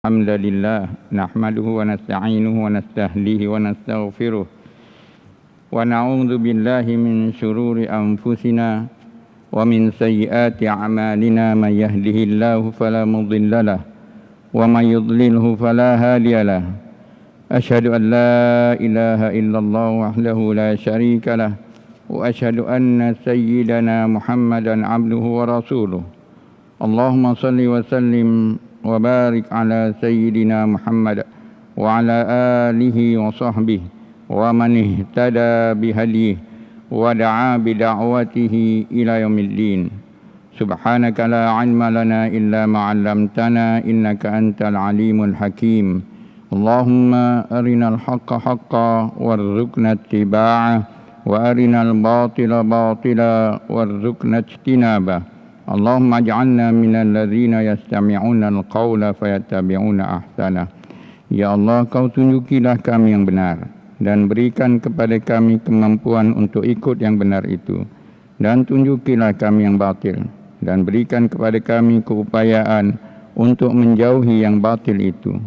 الحمد لله نحمده ونستعينه ونستهديه ونستغفره ونعوذ بالله من شرور أنفسنا ومن سيئات أعمالنا من يهده الله فلا مضل له ومن يضلله فلا هادي له أشهد أن لا إله إلا الله وحده لا شريك له وأشهد أن سيدنا محمدا عبده ورسوله اللهم صل وسلم وبارك على سيدنا محمد وعلى آله وصحبه ومن اهتدى بهديه ودعا بدعوته إلى يوم الدين سبحانك لا علم لنا إلا ما علمتنا إنك أنت العليم الحكيم اللهم أرنا الحق حقا وارزقنا اتباعه وأرنا الباطل باطلا وارزقنا اجتنابه اللهم اجعلنا من الذين يستمعون القول فيتبعون أحسنه. Ya Allah, Kau tunjukilah kami yang benar dan berikan kepada kami kemampuan untuk ikut yang benar itu, dan tunjukilah kami yang batil dan berikan kepada kami keupayaan untuk menjauhi yang batil itu.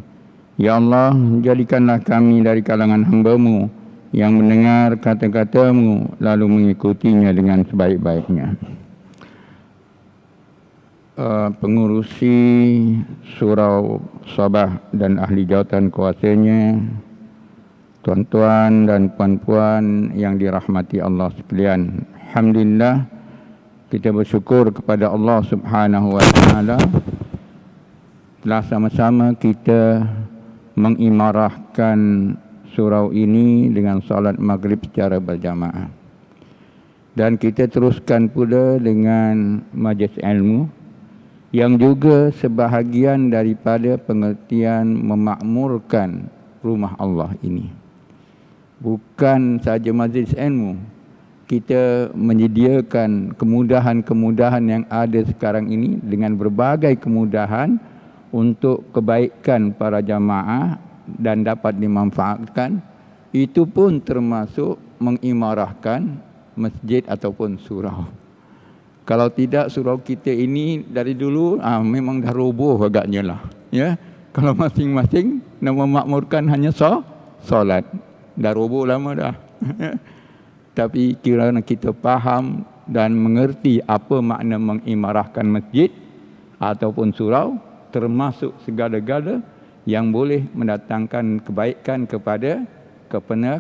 Ya Allah, jadikanlah kami dari kalangan hamba-Mu yang mendengar kata-kata-Mu lalu mengikutinya dengan sebaik-baiknya. Pengurusi Surau Sabah dan ahli jawatan kuasanya, tuan-tuan dan puan-puan yang dirahmati Allah sekalian. Alhamdulillah, kita bersyukur kepada Allah Subhanahu wa taala telah sama-sama kita mengimarahkan surau ini dengan salat maghrib secara berjamaah. Dan kita teruskan pula dengan majlis ilmu yang juga sebahagian daripada pengertian memakmurkan rumah Allah ini. Bukan saja majlis ilmu, kita menyediakan kemudahan-kemudahan yang ada sekarang ini dengan berbagai kemudahan untuk kebaikan para jamaah dan dapat dimanfaatkan. Itu pun termasuk mengimarahkan masjid ataupun surau. Kalau tidak, surau kita ini dari dulu memang dah roboh agaknya lah. Ya, kalau masing-masing nak memakmurkan hanya solat, dah roboh lama dah. Tapi kirana kita faham dan mengerti apa makna mengimarahkan masjid ataupun surau, termasuk segala-gala yang boleh mendatangkan kebaikan kepada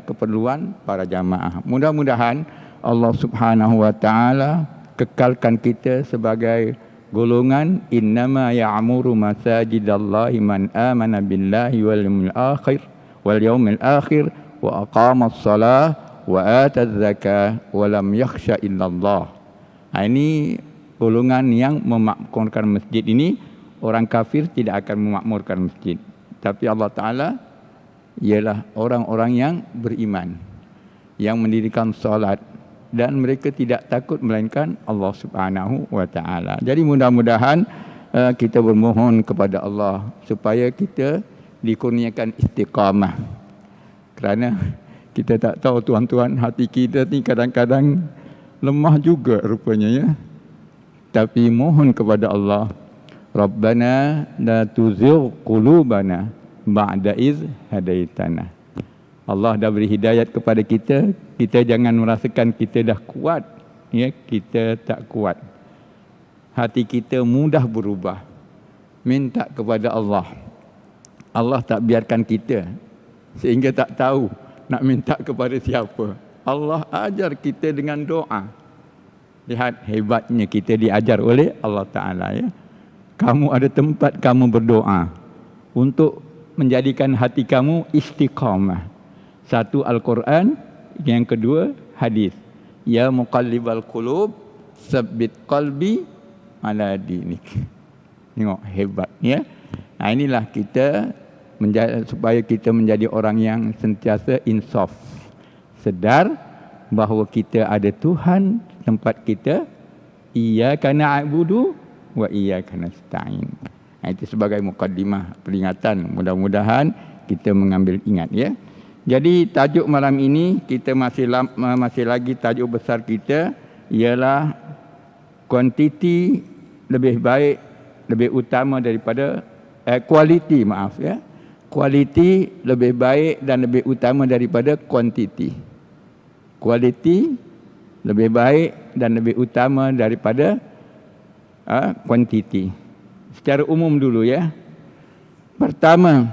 keperluan para jamaah. Mudah-mudahan Allah Subhanahu wa taala kekalkan kita sebagai golongan innama ya'muru masajidallahi man amana billahi wal yawmil akhir wa aqama as-salah wa ata az-zakah wa lam yakhsha illallah. Ini golongan yang memakmurkan masjid ini. Orang kafir tidak akan memakmurkan masjid, tapi Allah Ta'ala ialah orang-orang yang beriman, yang mendirikan salat, dan mereka tidak takut melainkan Allah Subhanahu wa taala. Jadi mudah-mudahan kita bermohon kepada Allah supaya kita dikurniakan istiqamah. Kerana kita tak tahu tuan-tuan, hati kita ni kadang-kadang lemah juga rupanya ya. Tapi mohon kepada Allah, Rabbana la tuzigh qulubana ba'da iz hadaitana. Allah dah beri hidayat kepada kita, kita jangan merasakan kita dah kuat, ya, kita tak kuat. Hati kita mudah berubah. Minta kepada Allah. Allah tak biarkan kita sehingga tak tahu nak minta kepada siapa. Allah ajar kita dengan doa. Lihat hebatnya kita diajar oleh Allah Ta'ala ya. Kamu ada tempat kamu berdoa untuk menjadikan hati kamu istiqamah. Satu Al-Quran, yang kedua hadis. Ya muqallibal qulub, sabbit qalbi ala dinik. Tengok hebat ya. Nah, inilah kita supaya kita menjadi orang yang sentiasa insaf. Sedar bahawa kita ada Tuhan tempat kita. Iyyaka na'budu wa iyyaka nasta'in. Itu sebagai mukaddimah peringatan. Mudah-mudahan kita mengambil ingat ya. Jadi tajuk malam ini kita masih lagi tajuk besar kita ialah kuantiti lebih baik, lebih utama daripada kualiti, maaf ya. Kualiti lebih baik dan lebih utama daripada kuantiti. Kualiti lebih baik dan lebih utama daripada kuantiti. Secara umum dulu ya. Pertama,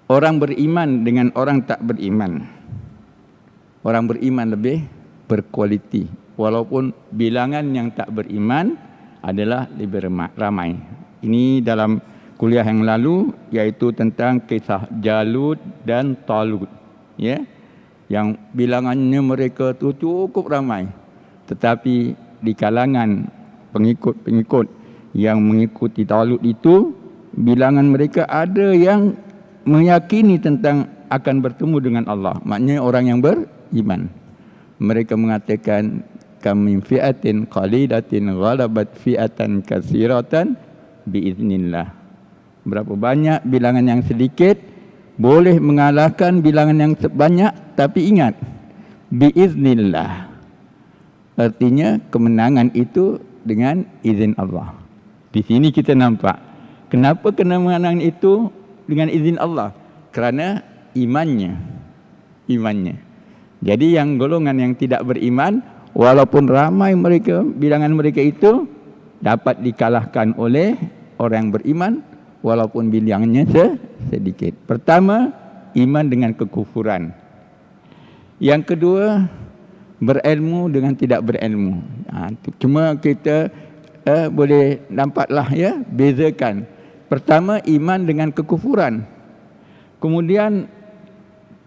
orang beriman dengan orang tak beriman. Orang beriman lebih berkualiti. Walaupun bilangan yang tak beriman adalah lebih ramai. Ini dalam kuliah yang lalu, iaitu tentang kisah Jalut dan Talut, ya, yang bilangannya mereka tu cukup ramai, tetapi di kalangan pengikut-pengikut yang mengikuti Talut itu, bilangan mereka ada yang meyakini tentang akan bertemu dengan Allah, maknanya orang yang beriman. Mereka mengatakan, kam min fi'atin qalilatin ghalabat fi'atan katsiratan biiznillah. Berapa banyak bilangan yang sedikit boleh mengalahkan bilangan yang banyak, tapi ingat, biiznillah. Artinya kemenangan itu dengan izin Allah. Di sini kita nampak kenapa kemenangan itu dengan izin Allah, kerana imannya. Jadi yang golongan yang tidak beriman, walaupun ramai mereka, bilangan mereka itu dapat dikalahkan oleh orang yang beriman walaupun bilangannya sedikit. Pertama, iman dengan kekufuran. Yang kedua, berilmu dengan tidak berilmu. Cuma kita boleh nampaklah ya, bezakan. Pertama, iman dengan kekufuran. Kemudian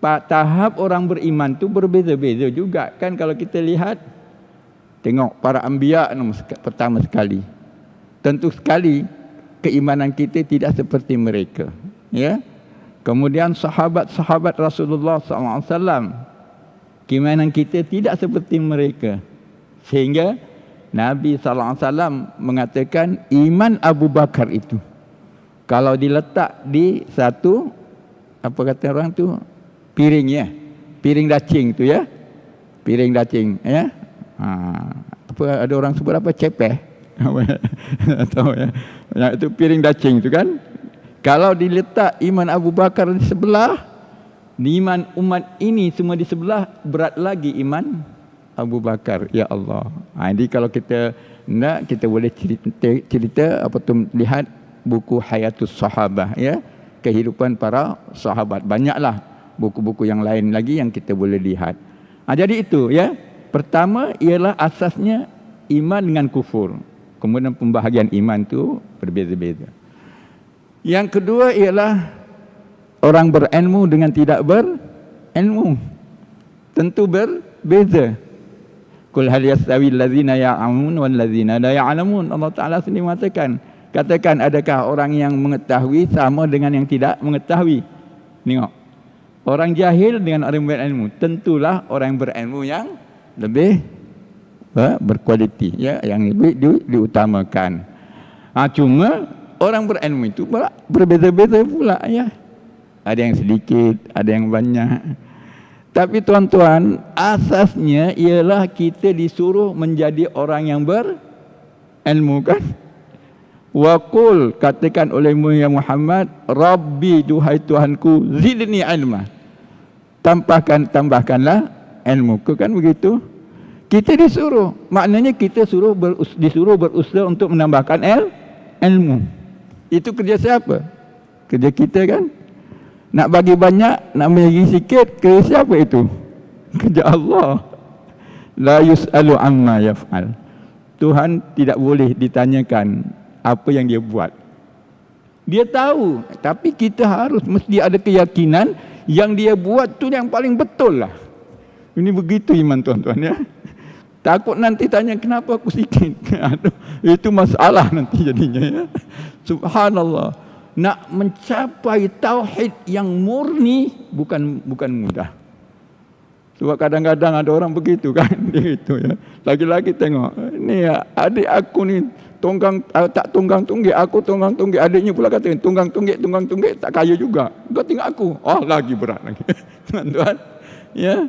tahap orang beriman tu berbeza-beza juga kan. Kalau kita lihat, tengok para anbiya pertama sekali, tentu sekali keimanan kita tidak seperti mereka, ya. Kemudian sahabat-sahabat Rasulullah SAW, keimanan kita tidak seperti mereka, sehingga Nabi SAW mengatakan iman Abu Bakar itu kalau diletak di satu, apa kata orang tu, piring ya, piring dacing tu ya, piring dacing ya. Apa ada orang sebut apa, cepeh, tahu ya, yang itu piring dacing itu kan. Kalau diletak iman Abu Bakar di sebelah, iman umat ini semua di sebelah, berat lagi iman Abu Bakar. Ya Allah. Jadi kalau kita nak, kita boleh cerita apa tu, lihat buku Hayatus Sahabah ya, kehidupan para sahabat. Banyaklah buku-buku yang lain lagi yang kita boleh lihat. Jadi itu ya. Pertama ialah asasnya iman dengan kufur. Kemudian pembahagian iman itu berbeza-beza. Yang kedua ialah orang berilmu dengan tidak berilmu. Tentu berbeza. Qul hal yastawi allazina ya'lamun wal ladzina la ya'lamun. Allah Taala sendiri mengatakan, katakan, adakah orang yang mengetahui sama dengan yang tidak mengetahui? Tengok. Orang jahil dengan orang berilmu, tentulah orang berilmu yang lebih berkualiti ya, yang lebih diutamakan. Cuma orang berilmu itu berbeza-beza pula ya. Ada yang sedikit, ada yang banyak. Tapi tuan-tuan, asasnya ialah kita disuruh menjadi orang yang berilmu kan. Wa qul, katakan olehmu ya Muhammad, Rabbi, duhai Tuhanku, zidni ilma. Tambahkanlah ilmuku, kan begitu. Kita disuruh, maknanya kita disuruh berusaha untuk menambahkan ilmu. Itu kerja siapa? Kerja kita kan. Nak bagi banyak, nak bagi sikit, kerja siapa itu? Kerja Allah. La yus'alu amma yaf'al. Tuhan tidak boleh ditanyakan apa yang dia buat. Dia tahu, tapi kita harus mesti ada keyakinan yang dia buat tu yang paling betul lah. Ini begitu iman tuan-tuan ya. Takut nanti tanya kenapa aku sikit. Itu masalah nanti jadinya ya. Subhanallah. Nak mencapai tauhid yang murni bukan mudah. Sebab kadang-kadang ada orang begitu kan, gitu ya. Lagi-lagi tengok, ni adik aku ni tak tunggang tunggik, aku tunggang tunggik. Adiknya pula kata tunggang tunggik tak kaya juga. Kau tengok aku, lagi berat lagi. Tuan-tuan, ya.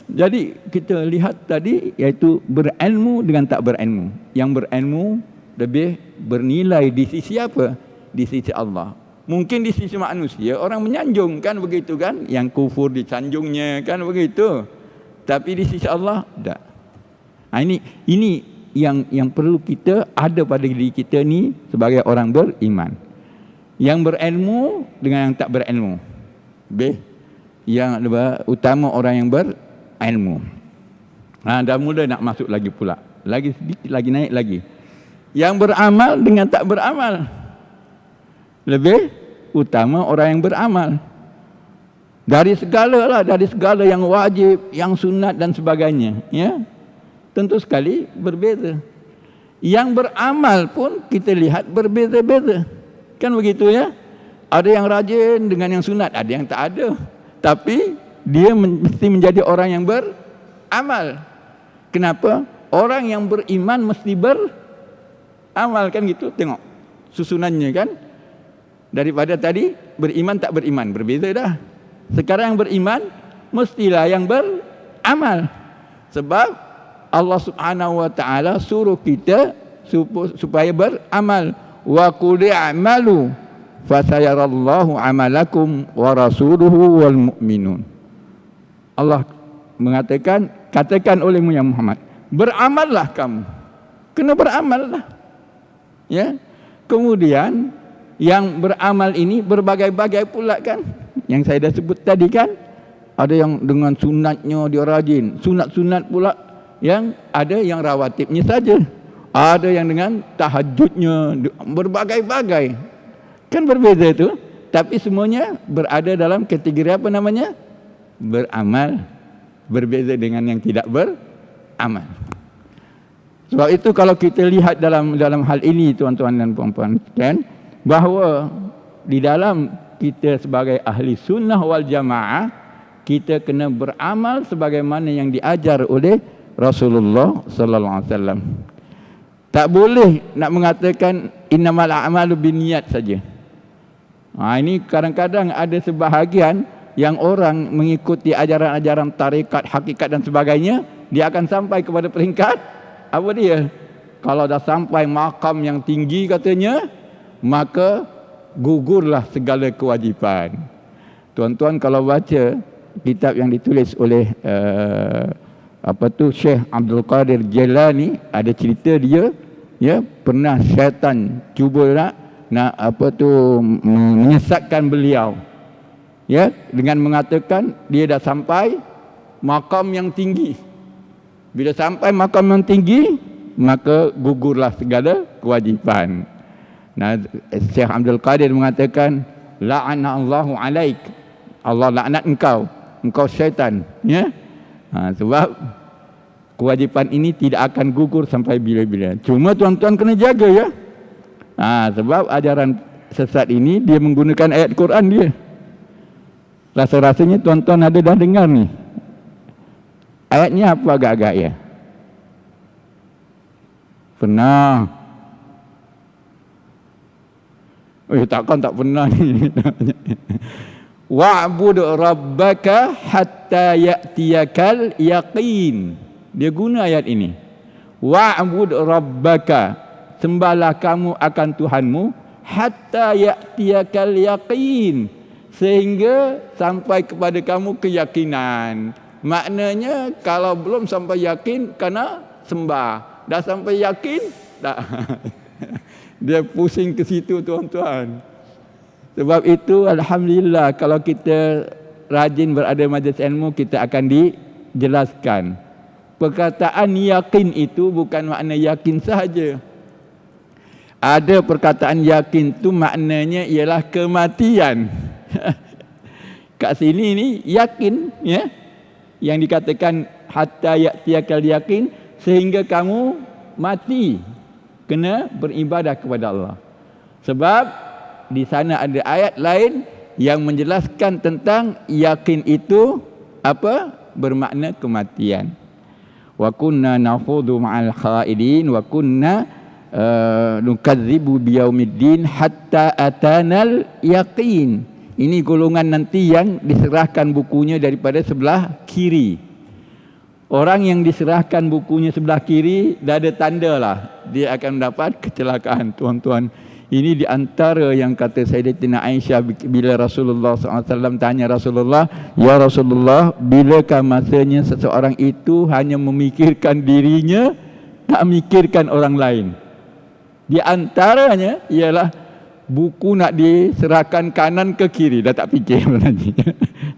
Jadi kita lihat tadi, iaitu berilmu dengan tak berilmu. Yang berilmu lebih bernilai di sisi apa? di sisi Allah. Mungkin di sisi manusia orang menyanjung kan begitu kan, yang kufur disanjungnya kan begitu. Tapi di sisi Allah tak. Ini yang perlu kita ada pada diri kita ni sebagai orang beriman. Yang berilmu dengan yang tak berilmu. Yang utama orang yang berilmu. Dah mula nak masuk lagi pula. Lagi sedikit lagi naik lagi. Yang beramal dengan tak beramal. Lebih utama orang yang beramal. Dari segala yang wajib, yang sunat dan sebagainya, ya. Tentu sekali berbeza. Yang beramal pun kita lihat berbeza-beza. Kan begitu ya? Ada yang rajin dengan yang sunat, ada yang tak ada. Tapi dia mesti menjadi orang yang beramal. Kenapa? Orang yang beriman mesti beramal, kan gitu. Tengok susunannya kan. Daripada tadi beriman tak beriman, berbeza dah. Sekarang yang beriman mestilah yang beramal. Sebab Allah Subhanahu wa taala suruh kita supaya beramal. Wa qul i'malu fasayarallahu amalakum wa rasuluhu wal mu'minun. Allah mengatakan, katakan olehmu ya Muhammad, beramallah kamu. Kena beramallah. Ya. Kemudian yang beramal ini berbagai-bagai pula kan. Yang saya dah sebut tadi kan. Ada yang dengan sunatnya dia rajin. Sunat-sunat pula yang ada yang rawatibnya saja. Ada yang dengan tahajudnya, berbagai-bagai. Kan berbeza itu. Tapi semuanya berada dalam kategori apa namanya? Beramal. Berbeza dengan yang tidak beramal. Sebab itu kalau kita lihat dalam hal ini tuan-tuan dan puan-puan sekalian, bahawa di dalam kita sebagai ahli sunnah wal jamaah, kita kena beramal sebagaimana yang diajar oleh Rasulullah sallallahu alaihi wasallam. Tak boleh nak mengatakan innamal a'malu binniyat saja. Ini kadang-kadang ada sebahagian yang orang mengikuti ajaran-ajaran tarekat, hakikat dan sebagainya, dia akan sampai kepada peringkat apa dia? Kalau dah sampai makam yang tinggi katanya, maka gugurlah segala kewajipan. Tuan-tuan kalau baca kitab yang ditulis oleh Syekh Abdul Qadir Jailani, ada cerita dia, ya, pernah syaitan cuba nak menyesatkan beliau, ya, dengan mengatakan dia dah sampai makam yang tinggi. Bila sampai makam yang tinggi, maka gugurlah segala kewajipan. Syekh Abdul Qadir mengatakan, la'ana Allahu alaik, Allah laknat engkau syaitan, ya. Sebab kewajipan ini tidak akan gugur sampai bila-bila. Cuma tuan-tuan kena jaga, ya. Sebab ajaran sesat ini dia menggunakan ayat Quran dia. Rasa-rasanya tuan-tuan ada dah dengar ni. Ayatnya apa agak-agak ya? Pernah? Takkan tak pernah ni. Wa'bud rabbaka hatta ya'tiyakal yaqin. Dia guna ayat ini. Wa'bud rabbaka, sembahlah kamu akan Tuhanmu, hatta ya'tiyakal yaqin, sehingga sampai kepada kamu keyakinan. Maknanya kalau belum sampai yakin, kena sembah. Dah sampai yakin, tak. Dia pusing ke situ tuan-tuan. Sebab itu alhamdulillah kalau kita rajin berada majlis ilmu, kita akan dijelaskan. Perkataan yakin itu bukan makna yakin sahaja. Ada perkataan yakin tu maknanya ialah kematian. Kat sini ni yakin, ya. Yang dikatakan hatta ya'tiyakal yakin, sehingga kamu mati kena beribadah kepada Allah. Sebab di sana ada ayat lain yang menjelaskan tentang yakin itu apa? Bermakna kematian. Wa kunna nakhudhu ma'al khaidin wa kunna nukadzibu biyaumiddin hatta atanal yaqin. Ini golongan nanti yang diserahkan bukunya daripada sebelah kiri. Orang yang diserahkan bukunya sebelah kiri, dah ada tanda lah dia akan mendapat kecelakaan, tuan-tuan. Ini di antara yang kata Sayyidatina Aisyah bila Rasulullah SAW tanya Rasulullah, "Ya Rasulullah, bilakah masanya seseorang itu hanya memikirkan dirinya, tak memikirkan orang lain?" Di antaranya ialah buku nak diserahkan kanan ke kiri, dah tak fikir lagi.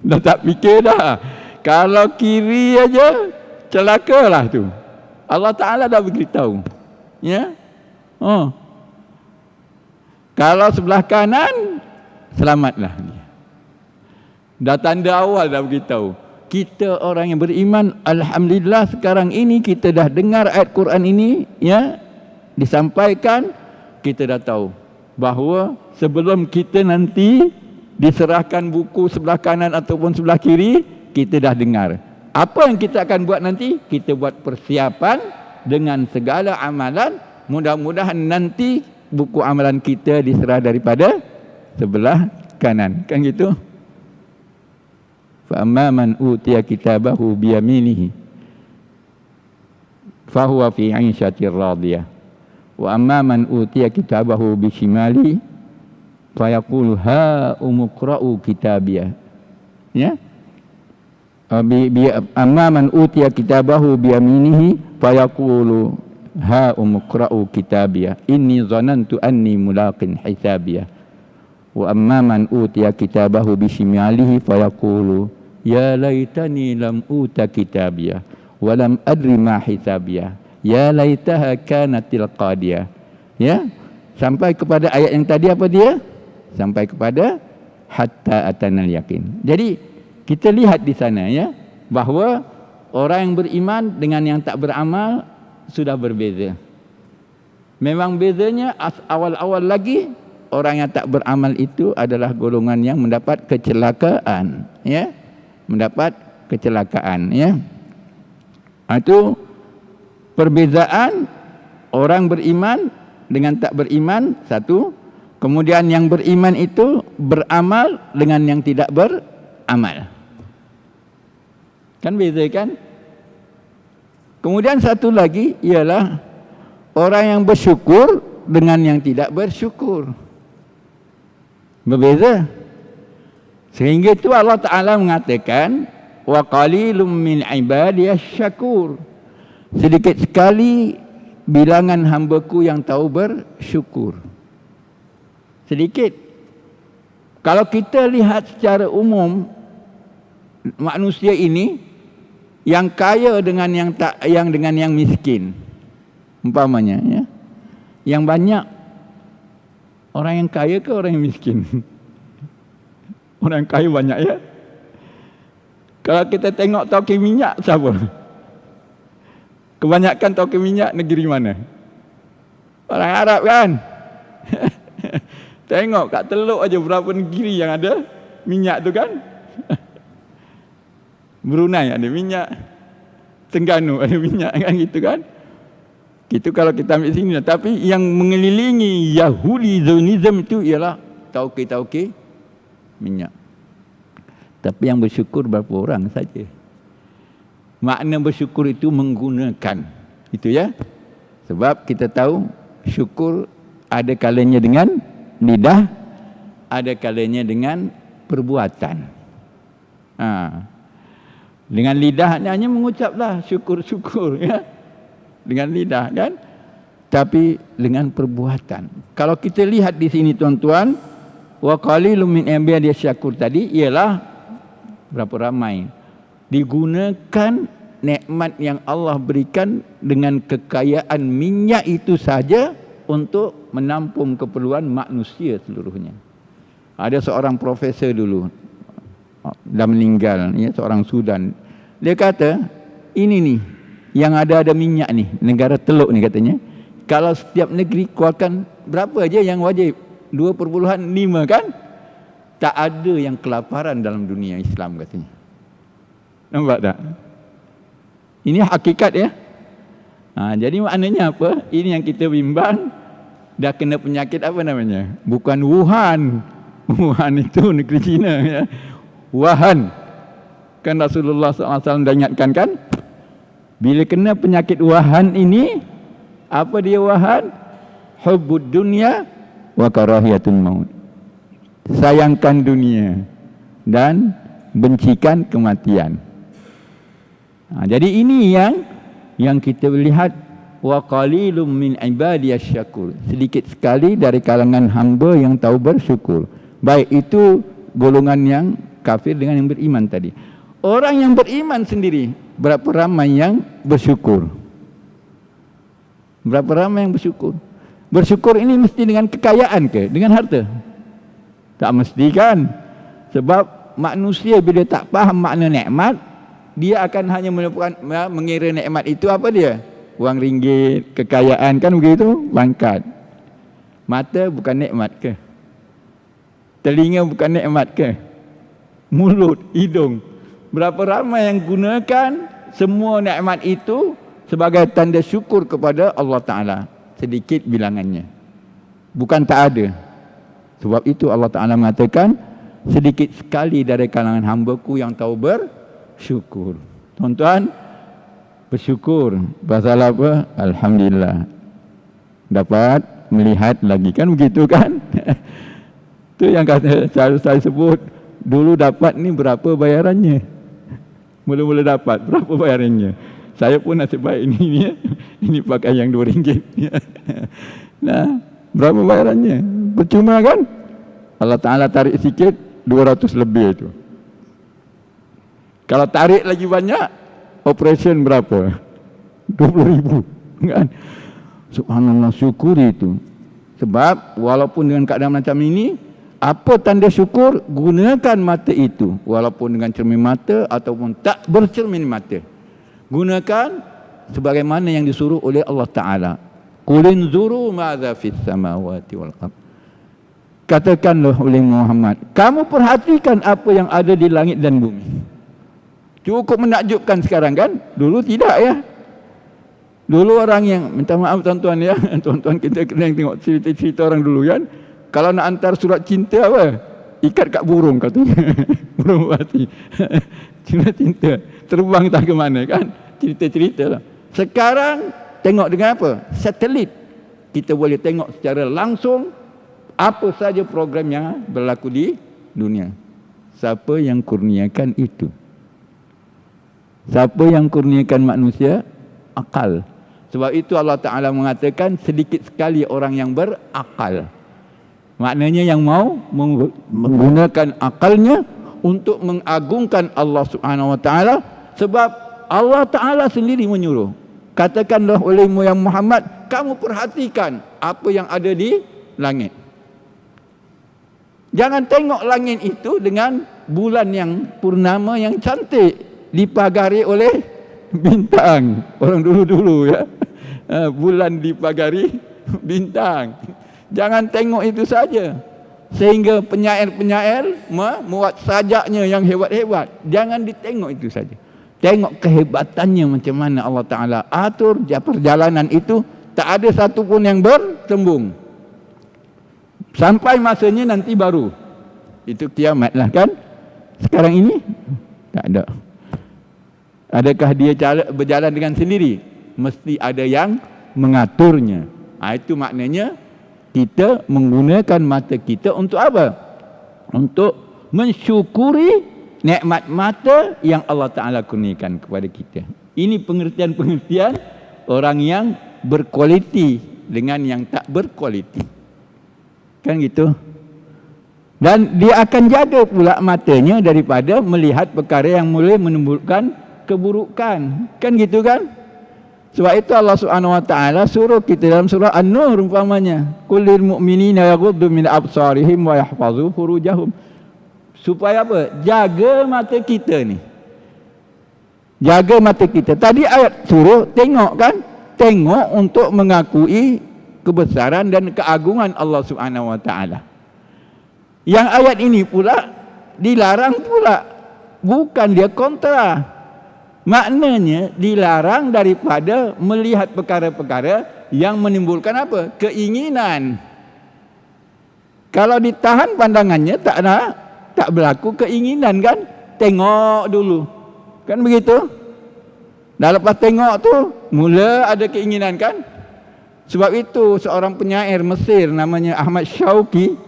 Dah tak fikir dah. Kalau kiri aja celakalah tu. Allah Ta'ala dah beritahu. Ya? Oh. Kalau sebelah kanan, selamatlah dia. Dah tanda awal dah beritahu. Kita orang yang beriman, alhamdulillah sekarang ini kita dah dengar ayat Quran ini, ya, disampaikan, kita dah tahu bahawa sebelum kita nanti diserahkan buku sebelah kanan ataupun sebelah kiri, kita dah dengar. Apa yang kita akan buat nanti? Kita buat persiapan dengan segala amalan. Mudah-mudahan nanti buku amalan kita diserah daripada sebelah kanan. Kan gitu? Fa amma man utiya kitabahu bi yaminihi fa huwa fi 'ishatir radiyah. Wa amma man utiya kitabahu bi shimali fa yaqulu ha umqra'u kitabiyah. Ya? Amma man utiya kitabahu bi yaminihi fa yaqulu ha umqra'u kitabiyah inni zanantu anni mulaqin hisabiyah. Wa amma man utiya kitabahu bi shimalihi fa yaqulu ya laitani lam uta kitabiyah wa lam adri ma hisabiyah ya laitaha kanatil qadiyah. Ya, sampai kepada ayat yang tadi apa dia? Sampai kepada hatta atanal yakin. Jadi kita lihat di sana, ya, bahawa orang yang beriman dengan yang tak beramal sudah berbeza. Memang bezanya awal-awal lagi, orang yang tak beramal itu adalah golongan yang mendapat kecelakaan, ya, mendapat kecelakaan, ya. Itu perbezaan orang beriman dengan tak beriman, satu. Kemudian yang beriman itu beramal dengan yang tidak beramal. Kan beza kan? Kemudian satu lagi ialah orang yang bersyukur dengan yang tidak bersyukur. Berbeza. Sehingga itu Allah Ta'ala mengatakan, wa qalilum min ibadiyasy syakur. Sedikit sekali bilangan hamba-Ku yang tahu bersyukur. Sedikit. Kalau kita lihat secara umum manusia ini, yang kaya dengan yang tak, yang dengan yang miskin, umpamanya, ya, yang banyak orang yang kaya ke orang yang miskin? Orang yang kaya banyak, ya. Kalau kita tengok tauke minyak, siapa? Kebanyakan tauke minyak negeri mana? Orang Arab kan? Tengok kat Teluk aja berapa negeri yang ada minyak tu kan? Brunei ada minyak, Terengganu ada minyak, kan gitu kan? Gitu kalau kita ambil sini. Tapi yang mengelilingi Yahudi Zionism itu ialah tauke-tauke minyak. Tapi yang bersyukur berapa orang saja. Makna bersyukur itu menggunakan. Itu, ya. Sebab kita tahu syukur ada kalanya dengan lidah, ada kalanya dengan perbuatan. Dengan lidah hanya mengucaplah syukur-syukur, ya. Dengan lidah, kan? Tapi dengan perbuatan. Kalau kita lihat di sini, tuan-tuan, wa qalilum min ibadiyasy syakur tadi ialah berapa ramai digunakan nikmat yang Allah berikan dengan kekayaan minyak itu saja untuk menampung keperluan manusia seluruhnya. Ada seorang profesor dulu dah meninggal, ya, seorang Sudan. Dia kata, ini nih yang ada minyak nih, negara Teluk ni katanya, kalau setiap negeri keluarkan berapa aja yang wajib? 2,5 kan? Tak ada yang kelaparan dalam dunia Islam katanya. Nampak tak? Ini hakikat, ya. Jadi maknanya apa? Ini yang kita bimbang, dah kena penyakit apa namanya? Bukan Wuhan. Wuhan itu negeri China, ya. Wuhan. Kan Rasulullah SAW dah ingatkan, kan? Bila kena penyakit Wuhan ini, apa dia Wuhan? Hubbud dunya wa karahiyatul maut. Sayangkan dunia dan bencikan kematian. Jadi ini yang kita lihat, wa qalilum min ibadiyas syakur. Sedikit sekali dari kalangan hamba yang tahu bersyukur. Baik itu golongan yang kafir dengan yang beriman tadi. Orang yang beriman sendiri, berapa ramai yang bersyukur? Berapa ramai yang bersyukur? Bersyukur ini mesti dengan kekayaan ke? Dengan harta? Tak mesti kan? Sebab manusia bila tak faham makna nikmat, dia akan hanya mengira nikmat itu apa dia? Wang ringgit, kekayaan, kan begitu? Pangkat. Mata bukan nikmat ke? Telinga bukan nikmat ke? Mulut, hidung. Berapa ramai yang gunakan semua nikmat itu sebagai tanda syukur kepada Allah Ta'ala? Sedikit bilangannya. Bukan tak ada. Sebab itu Allah Ta'ala mengatakan, sedikit sekali dari kalangan hamba-Ku yang tahu bersyukur. Tuan-tuan, bersyukur. Pasal apa? Alhamdulillah. Dapat melihat lagi. Kan begitu kan? Itu yang kata saya sebut. Dulu dapat ni berapa bayarannya? Mula-mula dapat. Berapa bayarannya? Saya pun nasib baik ini. Ini pakai yang RM2. Nah, berapa bayarannya? Percuma kan? Allah Ta'ala tarik sikit, 200 lebih itu. Kalau tarik lagi banyak, operation berapa? 20,000 kan? Subhanallah, syukuri itu. Sebab walaupun dengan keadaan macam ini, apa tanda syukur? Gunakan mata itu, walaupun dengan cermin mata ataupun tak bercermin mata. Gunakan sebagaimana yang disuruh oleh Allah Ta'ala. Qulin zuru ma'adha fis samawati wal ardh. Katakanlah oleh Muhammad, kamu perhatikan apa yang ada di langit dan bumi. Cukup menakjubkan sekarang kan? Dulu tidak ya. Dulu orang yang, minta maaf tuan-tuan ya, tuan-tuan kita kena tengok cerita-cerita orang dulu kan. Kalau nak hantar surat cinta apa? Ikat kat burung katanya. Burung mati. Surat cinta. Terbang tak ke mana kan? Cerita-cerita lah. Sekarang tengok dengan apa? Satelit. Kita boleh tengok secara langsung apa saja program yang berlaku di dunia. Siapa yang kurniakan itu? Siapa yang kurniakan manusia? Akal. Sebab itu Allah Ta'ala mengatakan sedikit sekali orang yang berakal. Maknanya yang mau menggunakan akalnya untuk mengagungkan Allah Subhanahu Wa Ta'ala. Sebab Allah Ta'ala sendiri menyuruh. Katakanlah olehmu yang Muhammad, kamu perhatikan apa yang ada di langit. Jangan tengok langit itu dengan bulan yang purnama yang cantik dipagari oleh bintang. Orang dulu-dulu ya, bulan dipagari bintang. Jangan tengok itu saja. Sehingga penyair-penyair membuat sajaknya yang hebat-hebat. Jangan ditengok itu saja. Tengok kehebatannya macam mana Allah Ta'ala atur perjalanan itu. Tak ada satu pun yang bertembung. Sampai masanya nanti baru. Itu kiamat lah kan. Sekarang ini tak ada. Adakah dia berjalan dengan sendiri? Mesti ada yang mengaturnya. Itu maknanya kita menggunakan mata kita untuk apa? Untuk mensyukuri nikmat mata yang Allah Ta'ala kurniakan kepada kita. Ini pengertian-pengertian orang yang berkualiti dengan yang tak berkualiti. Kan gitu? Dan dia akan jaga pula matanya daripada melihat perkara yang boleh menimbulkan keburukan. Kan gitu kan? Sebab itu Allah Subhanahu Wa Ta'ala suruh kita dalam surah An-Nur umpamanya, qulil mu'minina yaghuddu min absarihim wa yahfazu furujahum. Supaya apa? Jaga mata kita ni. Jaga mata kita. Tadi ayat suruh tengok kan? Tengok untuk mengakui kebesaran dan keagungan Allah Subhanahu Wa Ta'ala. Yang ayat ini pula dilarang pula. Bukan dia kontra. Maknanya dilarang daripada melihat perkara-perkara yang menimbulkan apa? Keinginan. Kalau ditahan pandangannya tak berlaku keinginan kan? Tengok dulu. Kan begitu? Dah lepas tengok tu mula ada keinginan kan? Sebab itu seorang penyair Mesir namanya Ahmad Syauqi,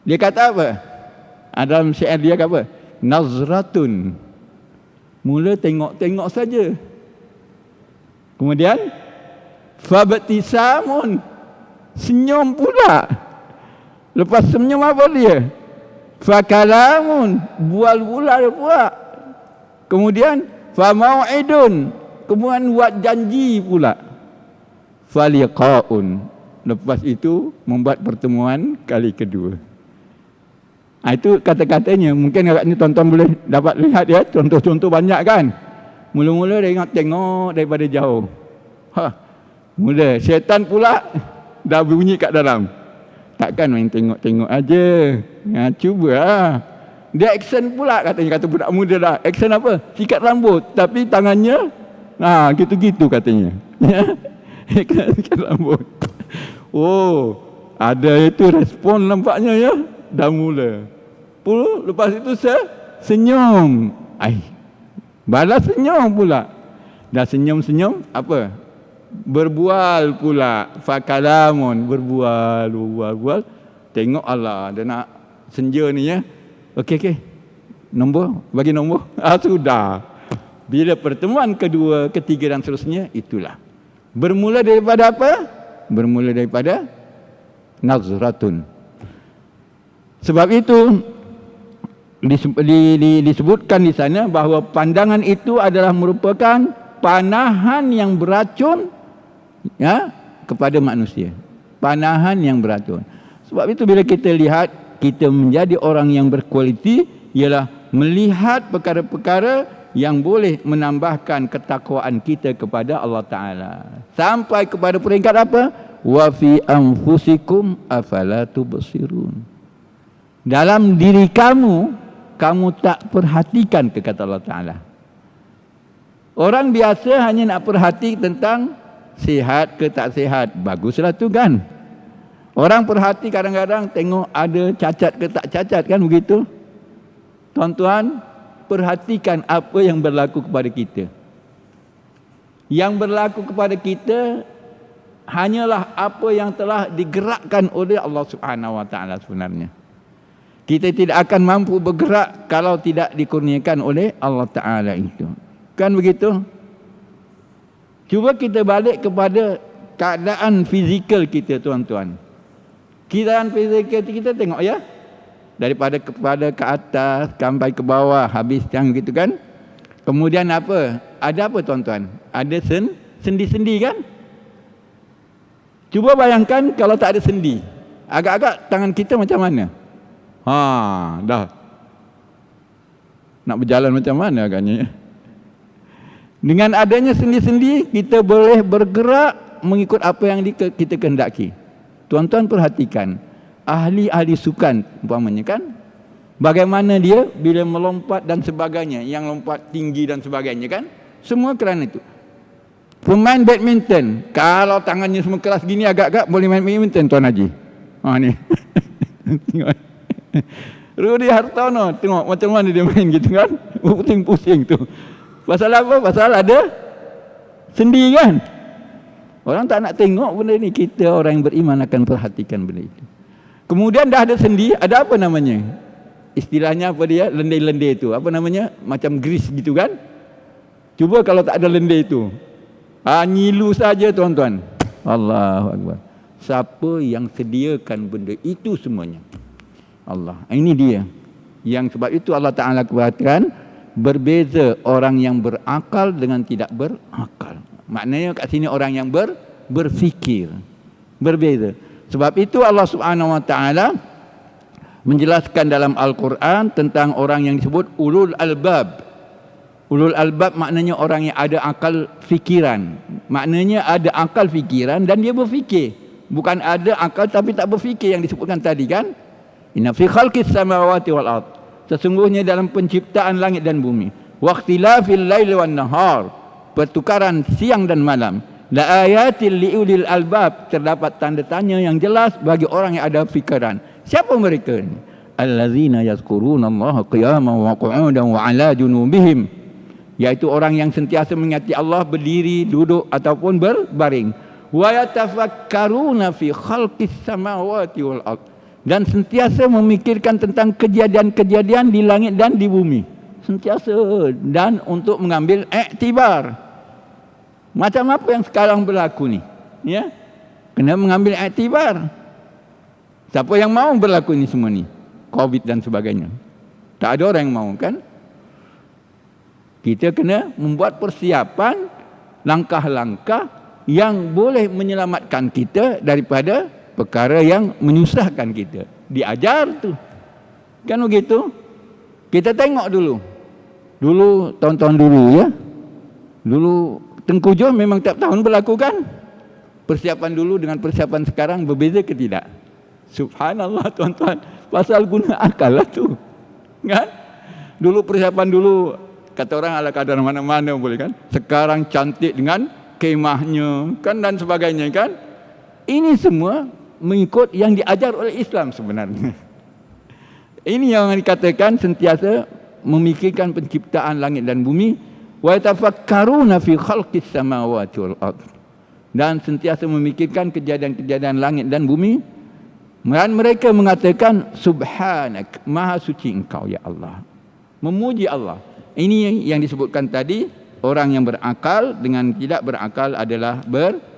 dia kata apa? Dalam syair dia kata apa? Nazratun. Mula tengok-tengok saja. Kemudian fabtisamun. Senyum pula. Lepas senyum apa dia? Fakalamun. Bual pula dia pula. Kemudian famau'idun. Kemudian buat janji pula. Faliqaun. Lepas itu membuat pertemuan kali kedua. Itu kata-katanya. Mungkin agaknya tuan-tuan boleh dapat lihat ya. Contoh-contoh banyak kan. Mula-mula dia tengok daripada jauh. Mula syaitan pula dah bunyi kat dalam. Takkan main tengok-tengok aja. Cubalah. Dia action pula katanya. Kata budak muda dah. Action apa? Sikat rambut. Tapi tangannya gitu-gitu katanya. Sikat rambut. Oh, ada itu respon nampaknya ya. Dah mula. Lepas itu senyum. Balas senyum pula. Dah senyum-senyum apa? Berbual pula. Fakalamun. Berbual. Tengok Allah. Dia nak senja ni ya. Okey. Nombor. Bagi nombor. Sudah. Bila pertemuan kedua, ketiga dan seterusnya, itulah. Bermula daripada apa? Bermula daripada nazratun. Sebab itu disebutkan di sana bahawa pandangan itu adalah merupakan panahan yang beracun ya kepada manusia. Panahan yang beracun. Sebab itu bila kita lihat kita menjadi orang yang berkualiti ialah melihat perkara-perkara yang boleh menambahkan ketakwaan kita kepada Allah Ta'ala. Sampai kepada peringkat apa? Wa fi anfusikum afala tubsirun. Dalam diri kamu tak perhatikan ke kata Allah Ta'ala. Orang biasa hanya nak perhati tentang sihat ke tak sihat. Baguslah tu kan. Orang perhati kadang-kadang tengok ada cacat ke tak cacat kan begitu. Tuan-tuan, perhatikan apa yang berlaku kepada kita. Yang berlaku kepada kita hanyalah apa yang telah digerakkan oleh Allah Subhanahu Wa Taala sebenarnya. Kita tidak akan mampu bergerak kalau tidak dikurniakan oleh Allah Ta'ala itu. Kan begitu? Cuba kita balik kepada keadaan fizikal kita tuan-tuan. Keadaan fizikal kita tengok ya. Daripada kepada ke atas sampai ke bawah habis yang gitu kan. Kemudian apa? Ada apa tuan-tuan? Ada sendi-sendi kan? Cuba bayangkan kalau tak ada sendi. Agak-agak tangan kita macam mana? Dah. Nak berjalan macam mana agaknya? Dengan adanya sendi-sendi kita boleh bergerak mengikut apa yang kita kehendaki. Tuan-tuan perhatikan. Ahli-ahli sukan umpamanya kan, bagaimana dia bila melompat dan sebagainya, yang lompat tinggi dan sebagainya kan, semua kerana itu. Pemain badminton, kalau tangannya semua keras gini agak-agak boleh main badminton Tuan Haji. Ni tengok Rudy Hartono, tengok macam mana dia main gitu kan, pusing-pusing tu. Pasal apa? Pasal ada sendi kan. Orang tak nak tengok benda ni. Kita orang yang beriman akan perhatikan benda itu. Kemudian dah ada sendi, ada apa namanya? Istilahnya apa dia? Lendir-lendir itu. Apa namanya? Macam grease gitu kan? Cuba kalau tak ada lendir itu. Nyilu saja tuan-tuan. Allahu Akbar. Siapa yang sediakan benda itu semuanya? Allah. Ini dia. Yang sebab itu Allah Ta'ala katakan berbeza orang yang berakal dengan tidak berakal. Maknanya kat sini orang yang berfikir. Berbeza. Sebab itu Allah Subhanahu Wa Taala menjelaskan dalam Al-Quran tentang orang yang disebut ulul albab. Ulul albab maknanya orang yang ada akal fikiran. Maknanya ada akal fikiran dan dia berfikir. Bukan ada akal tapi tak berfikir yang disebutkan tadi kan. Inna fi khalqis samawati wal ard. Sesungguhnya dalam penciptaan langit dan bumi. Wa ikhtilafil laili wan nahar. Pertukaran siang dan malam. La ayatil liulil albab, terdapat tanda tanya yang jelas bagi orang yang ada fikiran. Siapa mereka ni? Allazina yazkuruna Allah qiyaman wa qu'udan wa 'ala junubihim. Yaitu orang yang sentiasa mengingati Allah berdiri, duduk ataupun berbaring. wa yatafakkaruna fi khalqis samawati wal ard, dan sentiasa memikirkan tentang kejadian-kejadian di langit dan di bumi, sentiasa, dan untuk mengambil iktibar. Macam apa yang sekarang berlaku ni, ya, kena mengambil iktibar. Siapa yang mau berlaku ni semua ni, COVID dan sebagainya? Tak ada orang yang mau, kan? Kita kena membuat persiapan langkah-langkah yang boleh menyelamatkan kita daripada perkara yang menyusahkan kita. Diajar tu, kan begitu? Kita tengok dulu tahun-tahun dulu, ya. Dulu Tengku Juh memang tiap tahun berlaku, kan? Persiapan dulu dengan persiapan sekarang berbeza ke tidak? Subhanallah tuan-tuan, pasal guna akal lah tu, kan? Dulu persiapan dulu kata orang ala kadar mana-mana boleh, kan? Sekarang cantik dengan kemahnya, kan, dan sebagainya, kan? Ini semua mengikut yang diajar oleh Islam sebenarnya. Ini yang dikatakan sentiasa memikirkan penciptaan langit dan bumi, wa yatafakkaruna fi khalqis samawati wal ard, dan sentiasa memikirkan kejadian-kejadian langit dan bumi, dan mereka mengatakan subhanak, maha suci engkau ya Allah, memuji Allah. Ini yang disebutkan tadi. Orang yang berakal dengan tidak berakal adalah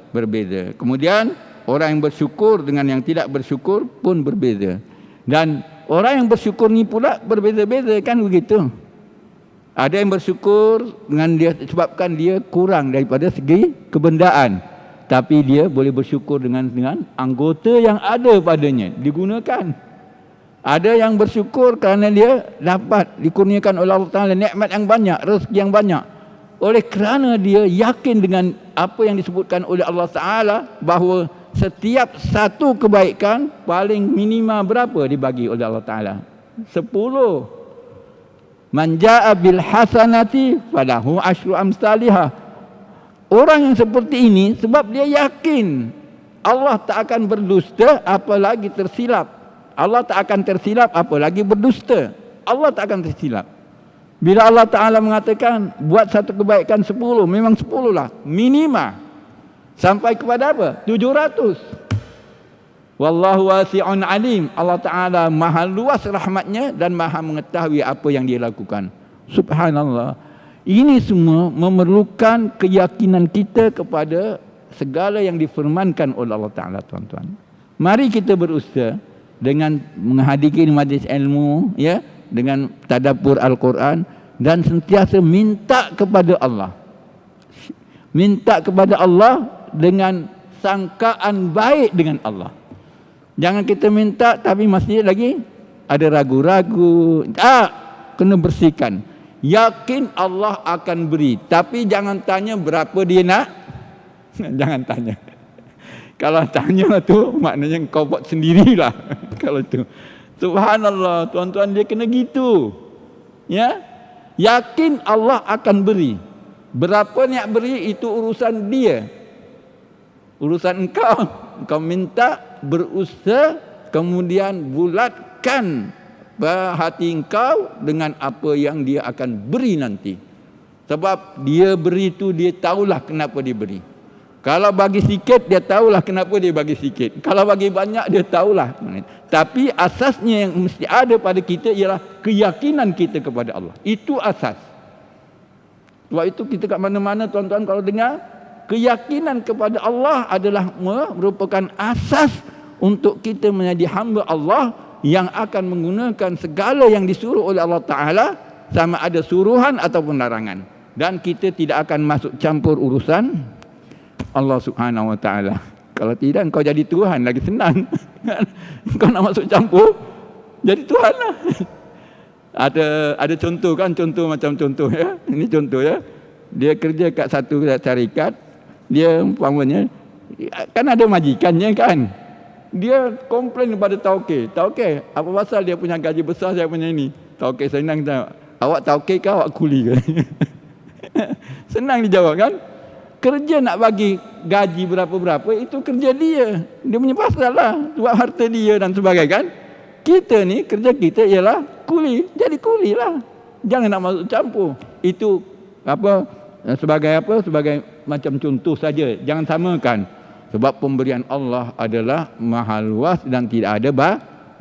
berbeza. Kemudian orang yang bersyukur dengan yang tidak bersyukur pun berbeza. Dan orang yang bersyukur ni pula berbeza-beza, kan begitu? Ada yang bersyukur dengan dia sebabkan dia kurang daripada segi kebendaan, tapi dia boleh bersyukur dengan anggota yang ada padanya digunakan. Ada yang bersyukur kerana dia dapat dikurniakan oleh Allah Ta'ala nikmat yang banyak, rezeki yang banyak, oleh kerana dia yakin dengan apa yang disebutkan oleh Allah Ta'ala, bahawa setiap satu kebaikan paling minima berapa dibagi oleh Allah Ta'ala? 10. Man ja'a bil hasanati falahu asyru amsalihah. Orang yang seperti ini sebab dia yakin Allah tak akan berdusta apalagi tersilap. Allah tak akan tersilap apalagi berdusta. Allah tak akan tersilap. Bila Allah Ta'ala mengatakan buat satu kebaikan 10, memang 10 lah minima. Sampai kepada apa? 700. Wallahu wasi'un alim. Allah Ta'ala maha luas rahmatnya dan maha mengetahui apa yang dia lakukan. Subhanallah. Ini semua memerlukan keyakinan kita kepada segala yang difirmankan oleh Allah Ta'ala, tuan-tuan. Mari kita berusaha dengan menghadiri majlis ilmu, ya, dengan tadabbur Al-Quran, dan sentiasa minta kepada Allah. Minta kepada Allah dengan sangkaan baik dengan Allah. Jangan kita minta tapi masih lagi ada ragu-ragu. Kena bersihkan. Yakin Allah akan beri, tapi jangan tanya berapa dia nak. Jangan tanya. Kalau tanya tu maknanya kau buat sendirilah. Kalau tu, subhanallah tuan-tuan, dia kena gitu, ya. Yakin Allah akan beri. Berapa nak beri itu urusan dia, urusan engkau. Engkau minta, berusaha, kemudian bulatkan hati engkau dengan apa yang dia akan beri nanti. Sebab dia beri tu, dia tahulah kenapa dia beri. Kalau bagi sikit, dia tahulah kenapa dia bagi sikit. Kalau bagi banyak, dia tahulah. Tapi asasnya yang mesti ada pada kita ialah keyakinan kita kepada Allah. Itu asas. Sebab itu kita kat mana-mana, tuan-tuan, kalau dengar, keyakinan kepada Allah adalah merupakan asas untuk kita menjadi hamba Allah yang akan menggunakan segala yang disuruh oleh Allah Ta'ala, sama ada suruhan ataupun larangan. Dan kita tidak akan masuk campur urusan Allah Subhanahu Wa Ta'ala. Kalau tidak, kau jadi Tuhan lagi senang. Kau nak masuk campur, jadi Tuhan lah. Ada contoh, kan, contoh macam contoh, ya. Ini contoh, ya. Dia kerja kat satu syarikat. Dia umpamanya, kan ada majikannya, kan. Dia komplain kepada tauke. Tauke, apa pasal dia punya gaji besar, saya punya ini? Tauke senang jawab. Awak tauke ke awak kuli ke? Senang dijawab, kan. Kerja nak bagi gaji berapa-berapa, itu kerja dia. Dia punya pasal lah. Sebab harta dia dan sebagainya, kan. Kita ni, kerja kita ialah kuli. Jadi kuli lah. Jangan nak masuk campur. Itu sebagai macam contoh saja. Jangan samakan. Sebab pemberian Allah adalah maha luas dan tidak ada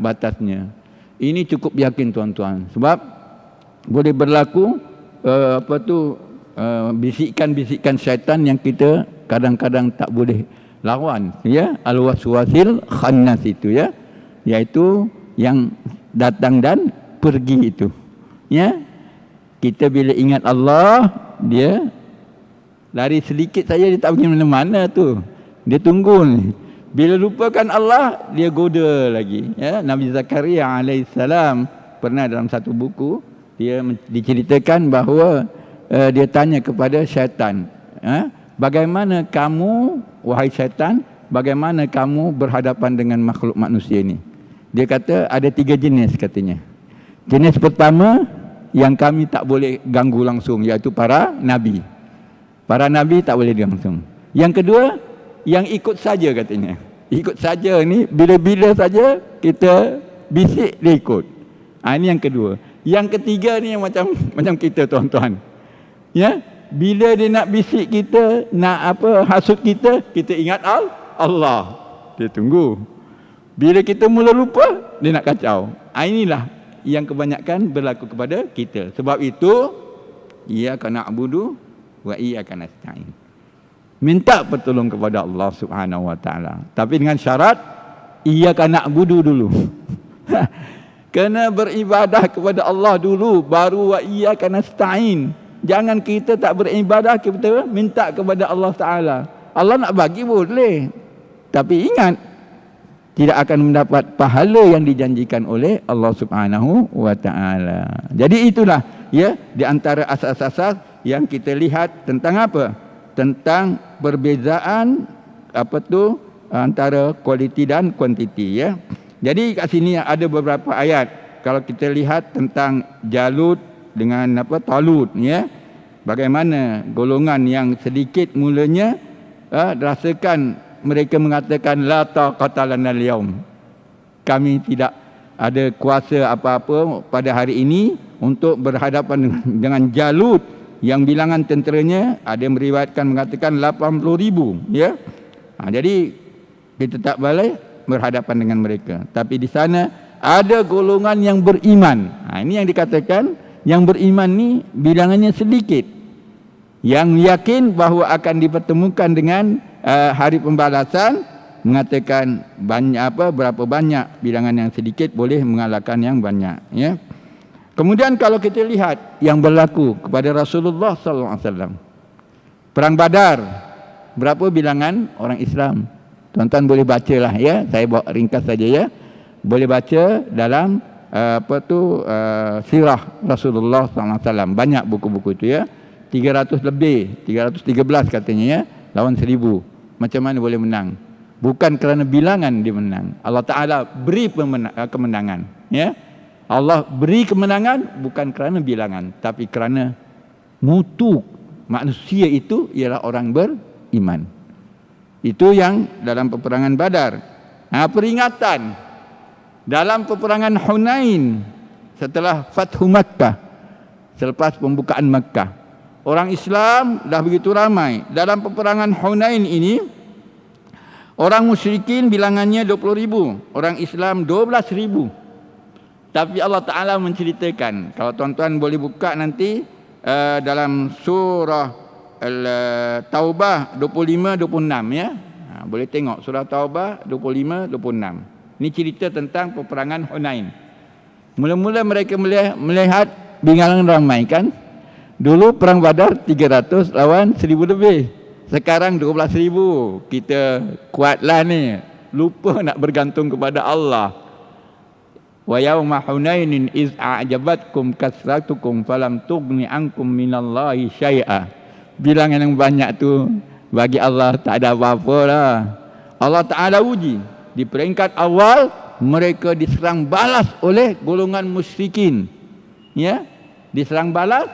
batasnya. Ini cukup yakin tuan-tuan. Sebab boleh berlaku bisikan-bisikan syaitan yang kita kadang-kadang tak boleh lawan, ya, al-waswasil khannas itu, ya, iaitu yang datang dan pergi itu, ya. Kita bila ingat Allah, dia lari sedikit saja, dia tak pergi mana-mana tu. Dia tunggu ni. Bila lupakan Allah, dia goda lagi, ya. Nabi Zakaria alaihissalam pernah dalam satu buku dia diceritakan bahawa dia tanya kepada syaitan, bagaimana kamu, wahai syaitan, bagaimana kamu berhadapan dengan makhluk manusia ini? Dia kata ada 3 jenis katanya. Jenis pertama yang kami tak boleh ganggu langsung, iaitu para nabi. Para nabi tak boleh langsung. Yang kedua, yang ikut saja katanya. Ikut saja ni, bila-bila saja kita bisik, dia ikut. Ini yang kedua. Yang ketiga ni yang macam kita tuan-tuan, ya, bila dia nak bisik kita, nak hasut kita, kita ingat Allah, dia tunggu. Bila kita mula lupa, dia nak kacau. Inilah yang kebanyakan berlaku kepada kita. Sebab itu, iyyaka na'budu wa iyyaka nasta'in. Minta pertolongan kepada Allah Subhanahu wa taala. Tapi dengan syarat iyyaka na'budu dulu. Kena beribadah kepada Allah dulu, baru wa iyyaka nasta'in. Jangan kita tak beribadah, kita minta kepada Allah Taala. Allah nak bagi boleh, tapi ingat, tidak akan mendapat pahala yang dijanjikan oleh Allah Subhanahu wa taala. Jadi itulah, ya, di antara asas-asas yang kita lihat tentang apa? Tentang perbezaan antara kualiti dan kuantiti, ya. Jadi kat sini ada beberapa ayat. Kalau kita lihat tentang Jalut dengan Talut, ya. Bagaimana golongan yang sedikit mulanya rasakan mereka mengatakan la taqata lana al-yaum. Kami tidak ada kuasa apa-apa pada hari ini untuk berhadapan dengan Jalut yang bilangan tenteranya ada yang meriwayatkan mengatakan 80,000, ya. Jadi kita tak boleh berhadapan dengan mereka. Tapi di sana ada golongan yang beriman. Ini yang dikatakan, yang beriman ni bilangannya sedikit, yang yakin bahawa akan dipertemukan dengan hari pembalasan, mengatakan berapa banyak bilangan yang sedikit boleh mengalahkan yang banyak, ya. Kemudian kalau kita lihat yang berlaku kepada Rasulullah sallallahu alaihi wasallam, perang Badar, berapa bilangan orang Islam? Tuan-tuan boleh bacalah, ya. Saya bawa ringkas saja, ya. Boleh baca dalam sirah Rasulullah sallallahu alaihi wasallam. Banyak buku-buku itu, ya. 300 lebih, 313 katanya, ya, lawan 1000. Macam mana boleh menang? Bukan kerana bilangan dia menang. Allah Ta'ala beri kemenangan, ya. Allah beri kemenangan bukan kerana bilangan, tapi kerana mutu manusia itu ialah orang beriman. Itu yang dalam peperangan Badar. Peringatan dalam peperangan Hunain setelah Fathu Makkah, selepas pembukaan Makkah, orang Islam dah begitu ramai. Dalam peperangan Hunain ini, orang musyrikin bilangannya 20,000, orang Islam 12,000. Tapi Allah Ta'ala menceritakan, kalau tuan-tuan boleh buka nanti dalam surah Taubah 25-26, ya. Boleh tengok surah Taubah 25-26. Ini cerita tentang peperangan Hunain. Mula-mula mereka melihat bilangan ramai, kan. Dulu perang Badar 300 lawan 1000 lebih. Sekarang 12,000. Kita kuatlah ni. Lupa nak bergantung kepada Allah. Wa yauma Hunainin iz a'jabatkum kasratukum falam tughni ankum minallahi syai'a. Bilangan yang banyak tu bagi Allah tak ada apa-apa lah. Allah Ta'ala uji. Di peringkat awal mereka diserang balas oleh golongan musyrikin, ya. Diserang balas.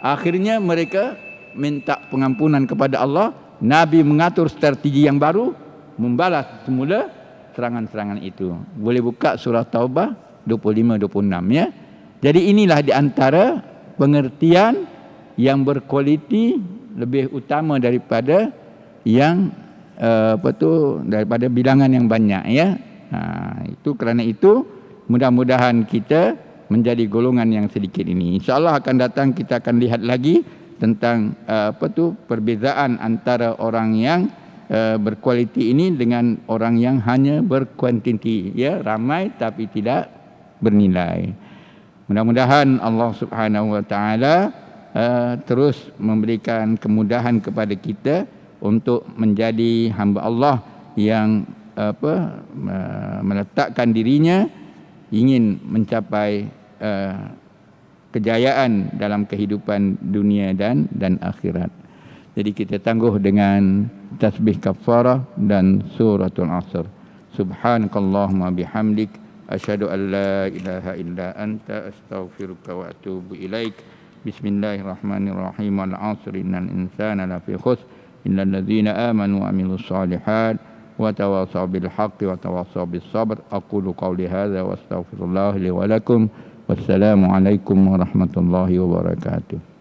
Akhirnya mereka minta pengampunan kepada Allah. Nabi mengatur strategi yang baru, membalas semula serangan-serangan itu. Boleh buka surah Taubah 25-26, ya. Jadi inilah di antara pengertian yang berkualiti lebih utama daripada yang daripada bilangan yang banyak, ya. Itu kerana itu mudah-mudahan kita menjadi golongan yang sedikit ini. InsyaAllah akan datang kita akan lihat lagi tentang perbezaan antara orang yang berkualiti ini dengan orang yang hanya berkuantiti, ya, ramai tapi tidak bernilai. Mudah-mudahan Allah Subhanahu Wa Taala terus memberikan kemudahan kepada kita untuk menjadi hamba Allah yang meletakkan dirinya ingin mencapai kejayaan dalam kehidupan dunia dan akhirat. Jadi kita tangguh dengan tasbih kafarah dan suratul Asr. Subhanakallahumma bihamdik asyhadu an la ilaha illa anta astaghfiruka wa atubu ilaik. Bismillahirrahmanirrahim. Al-'asr innal insana lafi khusr illal ladzina amanu wa 'amilus shalihat wa tawassaw bil haqqi wa tawassaw bis sabr. Aqulu qawli hadza wa astaghfirullah li wa lakum. Wassalamu alaikum warahmatullahi wabarakatuh.